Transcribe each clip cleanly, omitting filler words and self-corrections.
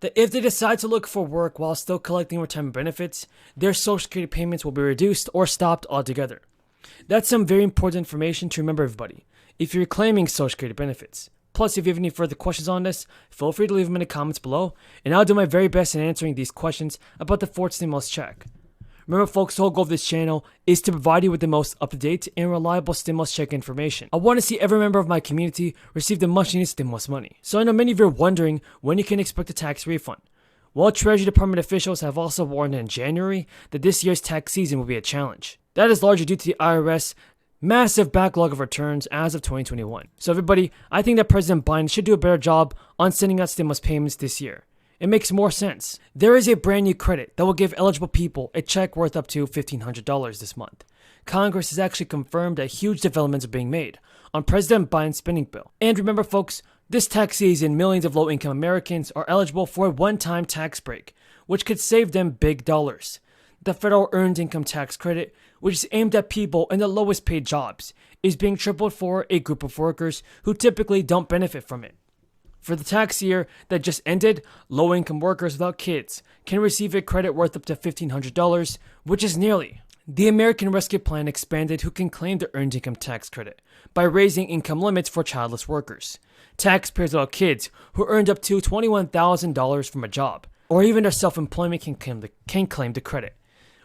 that if they decide to look for work while still collecting retirement benefits, their Social Security payments will be reduced or stopped altogether. That's some very important information to remember, everybody, if you're claiming Social Security benefits. Plus, if you have any further questions on this, feel free to leave them in the comments below, and I'll do my very best in answering these questions about the fourth stimulus check. Remember, folks, the whole goal of this channel is to provide you with the most up-to-date and reliable stimulus check information. I want to see every member of my community receive the much-needed stimulus money. So I know many of you are wondering when you can expect a tax refund. Well, Treasury Department officials have also warned in January that this year's tax season will be a challenge. That is largely due to the IRS massive backlog of returns as of 2021. So everybody, I think that President Biden should do a better job on sending out stimulus payments this year. It makes more sense. There is a brand new credit that will give eligible people a check worth up to $1,500 this month. Congress has actually confirmed that huge developments are being made on President Biden's spending bill. And remember, folks, this tax season, millions of low-income Americans are eligible for a one-time tax break, which could save them big dollars. The federal earned income tax credit, which is aimed at people in the lowest paid jobs, is being tripled for a group of workers who typically don't benefit from it. For the tax year that just ended, low-income workers without kids can receive a credit worth up to $1,500, which is nearly. The American Rescue Plan expanded who can claim the earned income tax credit by raising income limits for childless workers. Taxpayers without kids who earned up to $21,000 from a job, or even their self-employment can claim the credit.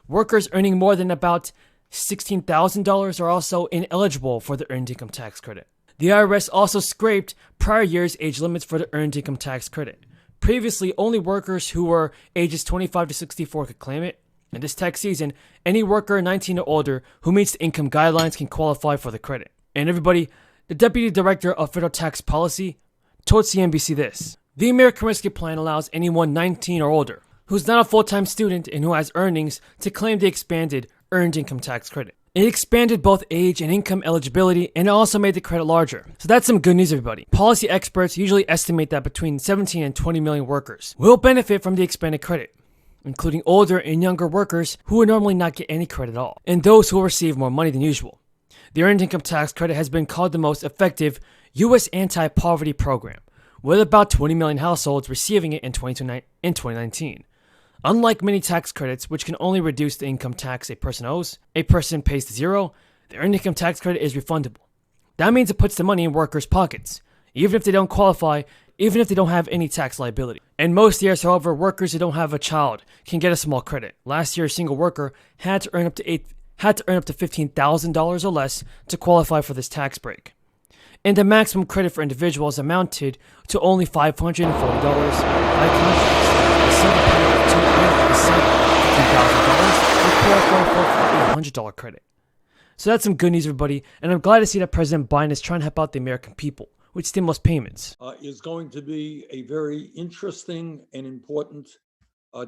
Workers earning more than about $16,000 are also ineligible for the earned income tax credit. The IRS also scraped prior year's age limits for the earned income tax credit. Previously, only workers who were ages 25 to 64 could claim it. In this tax season, any worker 19 or older who meets the income guidelines can qualify for the credit. And everybody, the Deputy Director of Federal Tax Policy told CNBC this: the American Rescue Plan allows anyone 19 or older who's not a full-time student and who has earnings to claim the expanded earned income tax credit. It expanded both age and income eligibility, and it also made the credit larger. So that's some good news, everybody. Policy experts usually estimate that between 17 and 20 million workers will benefit from the expanded credit, including older and younger workers who would normally not get any credit at all, and those who will receive more money than usual. The earned income tax credit has been called the most effective U.S. anti-poverty program, with about 20 million households receiving it in 2019. Unlike many tax credits, which can only reduce the income tax a person owes, a person pays to zero, the earned income tax credit is refundable. That means it puts the money in workers' pockets, even if they don't qualify, even if they don't have any tax liability. And most years, however, workers who don't have a child can get a small credit. Last year, a single worker had to earn up to $15,000 or less to qualify for this tax break. And the maximum credit for individuals amounted to only $540. By contrast, a single parent of two $15,000 would qualify for a $100 credit. So that's some good news, everybody, and I'm glad to see that President Biden is trying to help out the American people with stimulus payments. Is going to be a very interesting and important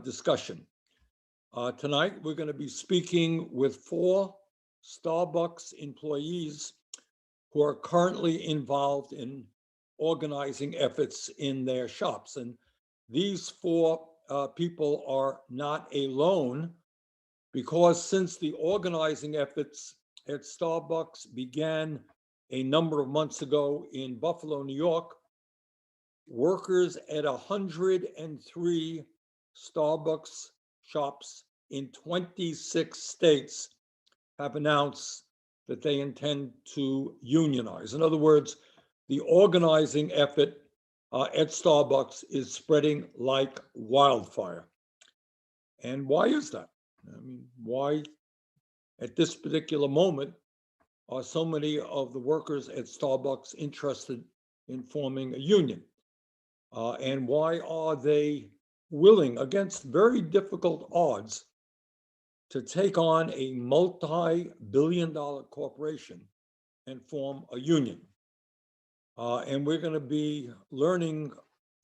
discussion. Tonight, we're going to be speaking with 4 Starbucks employees who are currently involved in organizing efforts in their shops. And these 4 people are not alone, because since the organizing efforts at Starbucks began a number of months ago in Buffalo, New York, workers at 103 Starbucks shops in 26 states have announced that they intend to unionize. In other words, the organizing effort at Starbucks is spreading like wildfire. And why is that? I mean, why at this particular moment are so many of the workers at Starbucks interested in forming a union? And why are they willing, against very difficult odds, to take on a multi-billion-dollar corporation and form a union? And we're going to be learning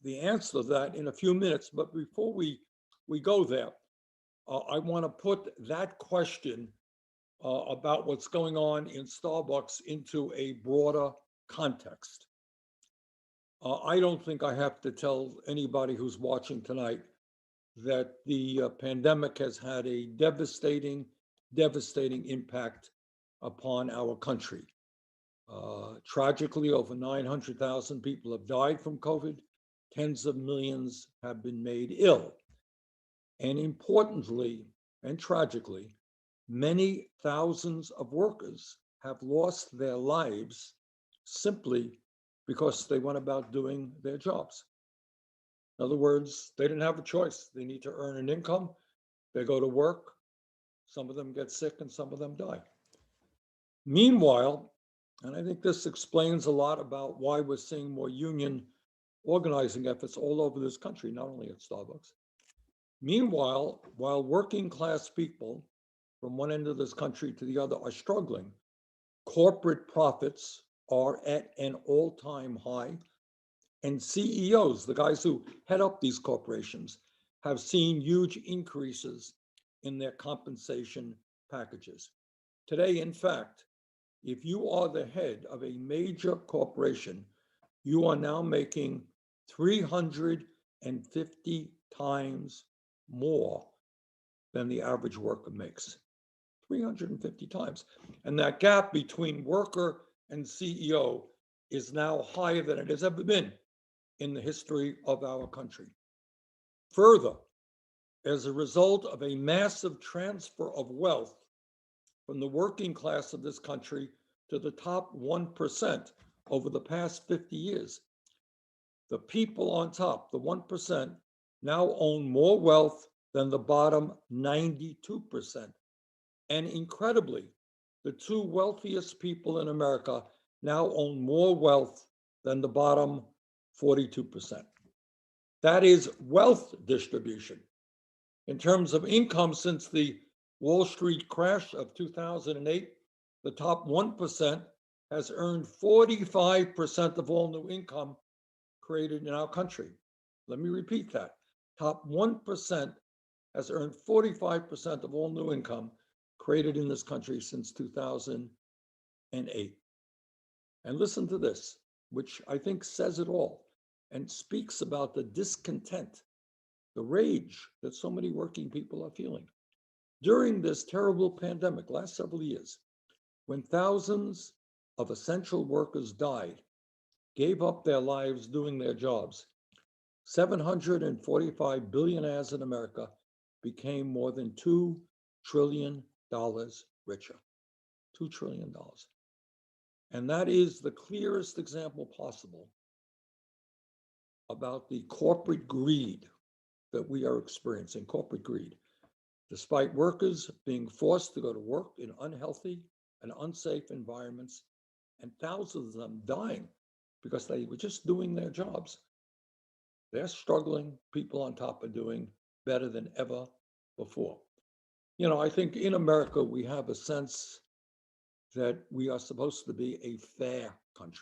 the answer to that in a few minutes. But before we go there, I want to put that question about what's going on in Starbucks into a broader context. I don't think I have to tell anybody who's watching tonight that the pandemic has had a devastating impact upon our country. Tragically, over 900,000 people have died from COVID. tens of millions have been made ill. And importantly and tragically, many thousands of workers have lost their lives simply because they went about doing their jobs. In other words, they didn't have a choice. They need to earn an income. They go to work. Some of them get sick and some of them die. Meanwhile, and I think this explains a lot about why we're seeing more union organizing efforts all over this country, not only at Starbucks. Meanwhile, while working class people from one end of this country to the other are struggling, corporate profits are at an all-time high, and CEOs, the guys who head up these corporations, have seen huge increases in their compensation packages. Today, in fact, if you are the head of a major corporation, you are now making 350 times more than the average worker makes. 350 times. And that gap between worker and CEO is now higher than it has ever been in the history of our country. Further, as a result of a massive transfer of wealth from the working class of this country to the top 1% over the past 50 years, the people on top, the 1%, now own more wealth than the bottom 92%. And incredibly, the two wealthiest people in America now own more wealth than the bottom 42%. That is wealth distribution. In terms of income, since the Wall Street crash of 2008, the top 1% has earned 45% of all new income created in our country. Let me repeat that. Top 1% has earned 45% of all new income created in this country since 2008. And listen to this, which I think says it all and speaks about the discontent, the rage that so many working people are feeling. During this terrible pandemic, last several years, when thousands of essential workers died, gave up their lives doing their jobs, 745 billionaires in America became more than $2 trillion richer. $2 trillion. And that is the clearest example possible about the corporate greed that we are experiencing, corporate greed. Despite workers being forced to go to work in unhealthy and unsafe environments, and thousands of them dying because they were just doing their jobs, they're struggling. People on top are doing better than ever before. You know, I think in America, we have a sense that we are supposed to be a fair country.